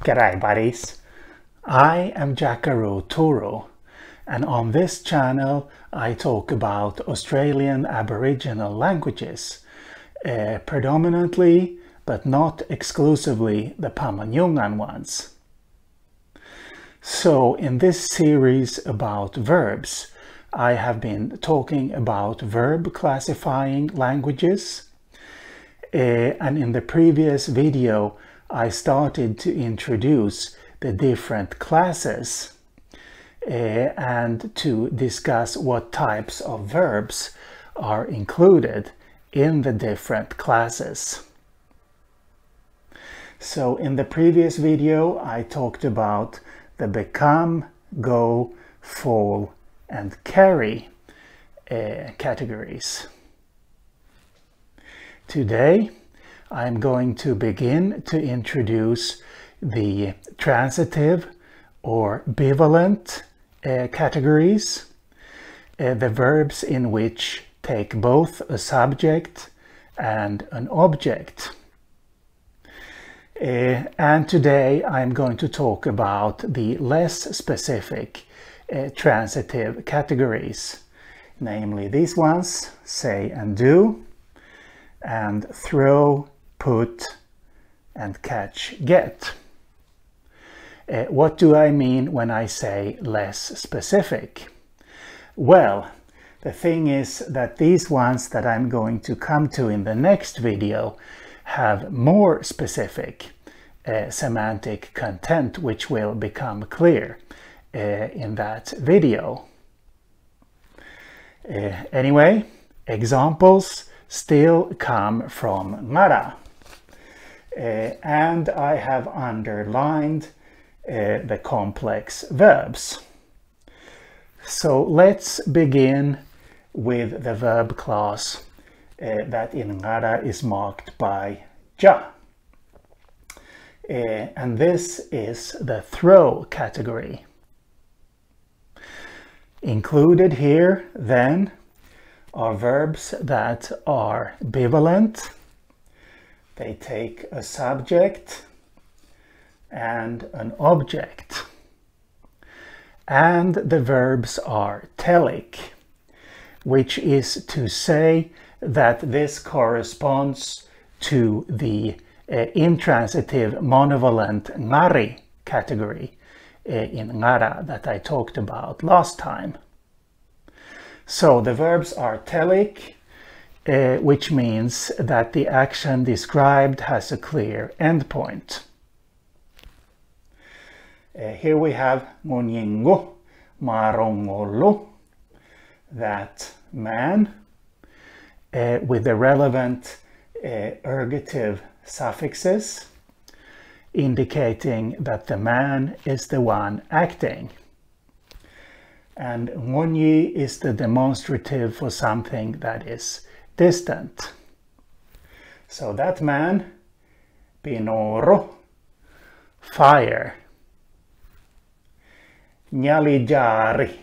G'day buddies, I am Jackaroo Toro, and on this channel I talk about Australian Aboriginal languages, predominantly but not exclusively the Pama-Nyungan ones. So in this series about verbs, I have been talking about verb classifying languages, and in the previous video I started to introduce the different classes and to discuss what types of verbs are included in the different classes. So in the previous video I talked about the become, go, fall and carry categories. Today I'm going to begin to introduce the transitive or bivalent categories, the verbs in which take both a subject and an object. And today I'm going to talk about the less specific transitive categories, namely these ones, say and do, and throw, put, and catch, get. What do I mean when I say less specific? Well, the thing is that these ones that I'm going to come to in the next video have more specific semantic content, which will become clear in that video. Anyway, examples still come from ngara. And I have underlined the complex verbs. So let's begin with the verb class that in ngara is marked by ja. And this is the throw category. Included here then are verbs that are bivalent. They take a subject and an object. And the verbs are telic, which is to say that this corresponds to the intransitive monovalent ngari category in ngara that I talked about last time. So the verbs are telic, which means that the action described has a clear endpoint. Here we have ngonyengo marongolo, that man, with the relevant ergative suffixes indicating that the man is the one acting. And ngonyi is the demonstrative for something that is distant. So that man, pinoro, fire. Nyalijari,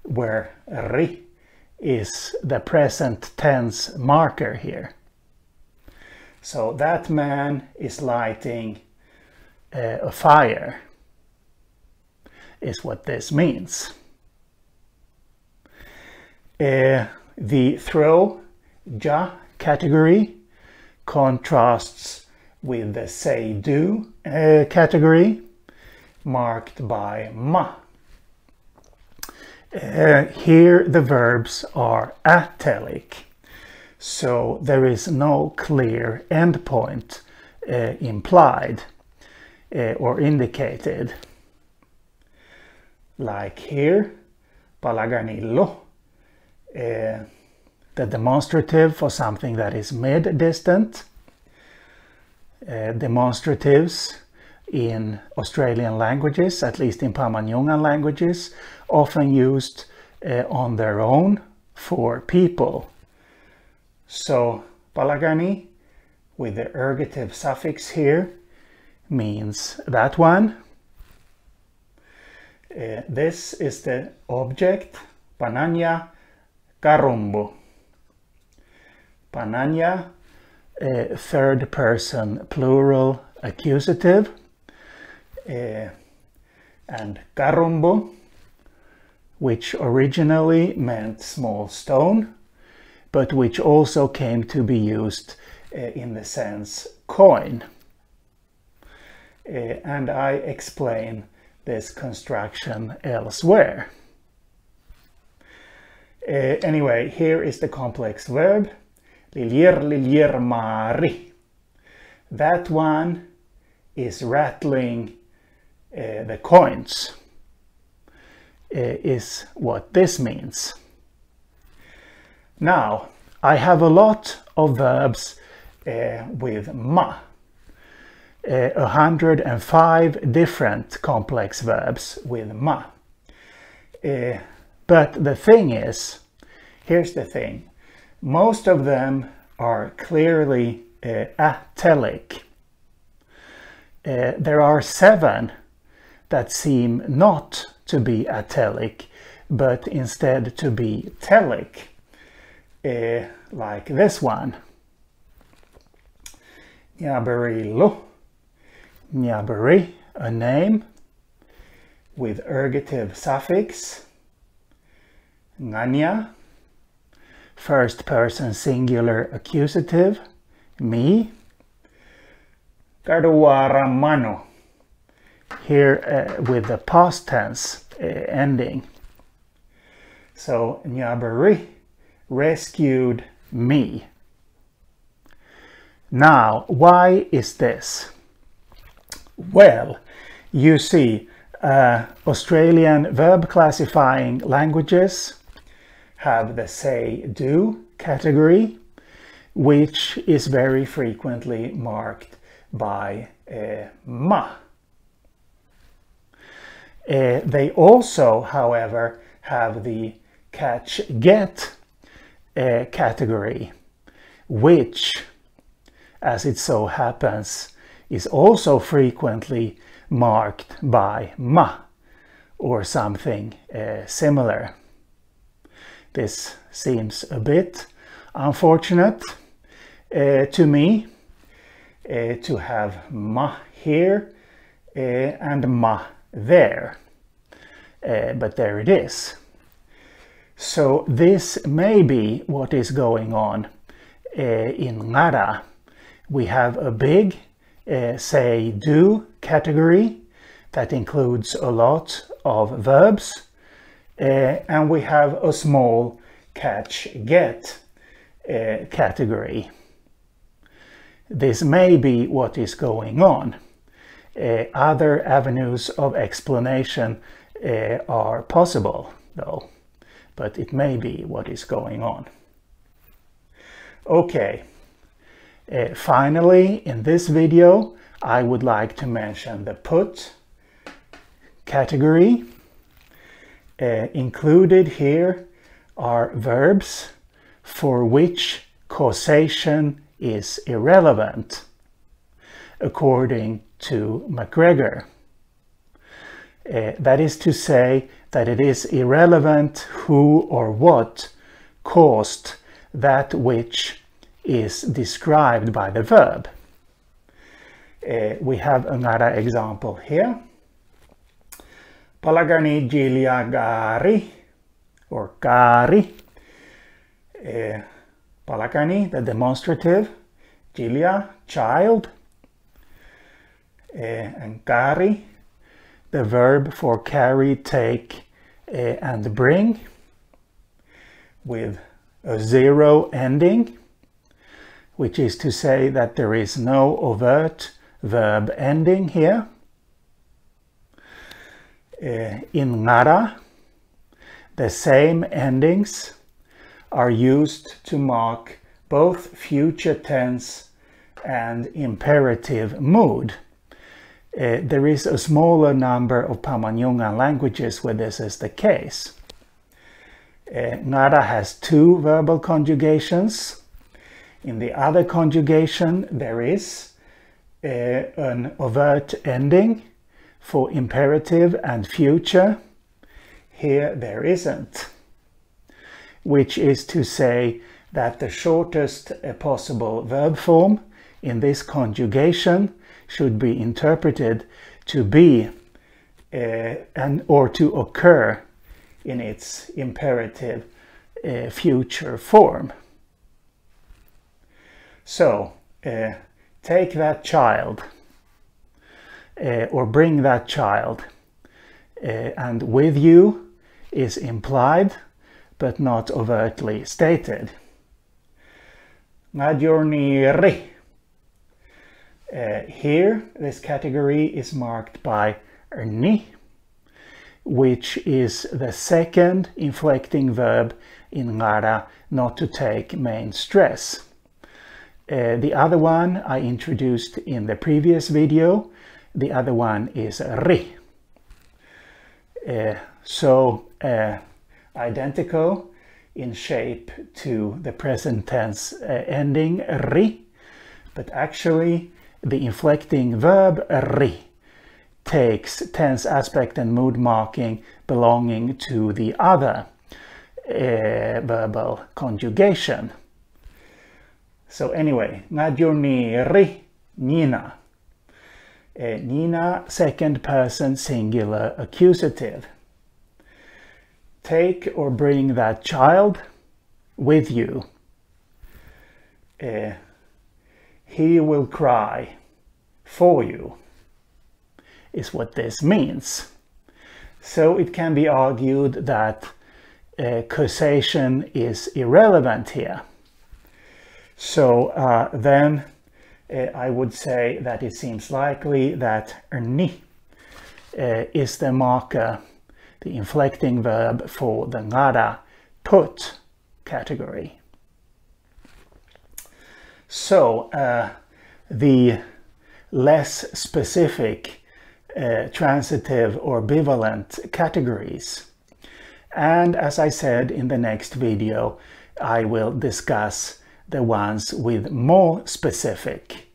where ri is the present tense marker here. So that man is lighting a fire, is what this means. The throw, ja category, contrasts with the say do category, marked by ma. Here the verbs are atelic, so there is no clear endpoint implied or indicated. Like here, palaganillo, the demonstrative for something that is mid-distant. Demonstratives in Australian languages, at least in Pama-Nyungan languages, often used on their own for people. So palagani with the ergative suffix here means that one. This is the object, pananya karumbu. Pananya, third person plural accusative, and karumbo, which originally meant small stone, but which also came to be used in the sense coin. And I explain this construction elsewhere. Anyway, here is the complex verb, liljer mari. That one is rattling the coins, is what this means. Now, I have a lot of verbs with ma. 105 different complex verbs with ma. But the thing is, here's the thing, most of them are clearly atelic. There are 7 that seem not to be atelic, but instead to be telic, like this one. Nyabarillo. Nyabari, a name with ergative suffix. Nganya, first person singular accusative, me. Kaduara mano, here with the past tense ending. So Nyabari rescued me. Now, why is this? Well, you see, Australian verb classifying languages have the say-do category, which is very frequently marked by ma. They also, however, have the catch-get category, which, as it so happens, is also frequently marked by ma or something similar. This seems a bit unfortunate to me, to have ma here and ma there, but there it is. So this may be what is going on in Ngara. We have a big say-do category that includes a lot of verbs, and we have a small catch-get category. This may be what is going on. Other avenues of explanation are possible, though, but it may be what is going on. Okay. Finally, in this video, I would like to mention the put category. Included here are verbs for which causation is irrelevant, according to MacGregor. That is to say that it is irrelevant who or what caused that which is described by the verb. We have another example here. Palagani Gilia Gari, or Gari. Palagani, the demonstrative. Gilia, child. And Gari, the verb for carry, take, and bring, with a 0 ending, which is to say that there is no overt verb ending here. In Ngara, the same endings are used to mark both future tense and imperative mood. There is a smaller number of Pama-Nyungan languages where this is the case. Ngara has 2 verbal conjugations. In the other conjugation, there is an overt ending for imperative and future. Here there isn't, which is to say that the shortest possible verb form in this conjugation should be interpreted to be or to occur in its imperative future form. So take that child or bring that child, and with you is implied but not overtly stated. Ngajorniri. Here this category is marked by ni, which is the second inflecting verb in ngara, not to take main stress. The other one I introduced in the previous video. The other one is ri. Identical in shape to the present tense ending ri, but actually the inflecting verb ri takes tense aspect and mood marking belonging to the other verbal conjugation. So anyway, ngajorniri Nina. Nina, second person singular accusative. Take or bring that child with you. He will cry for you, is what this means. So it can be argued that causation is irrelevant here. So then I would say that it seems likely that ni is the marker, the inflecting verb for the ngara put category. So the less specific transitive or bivalent categories. And as I said in the next video, I will discuss the ones with more specific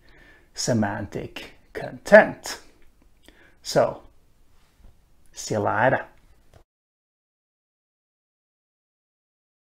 semantic content. So, see you later.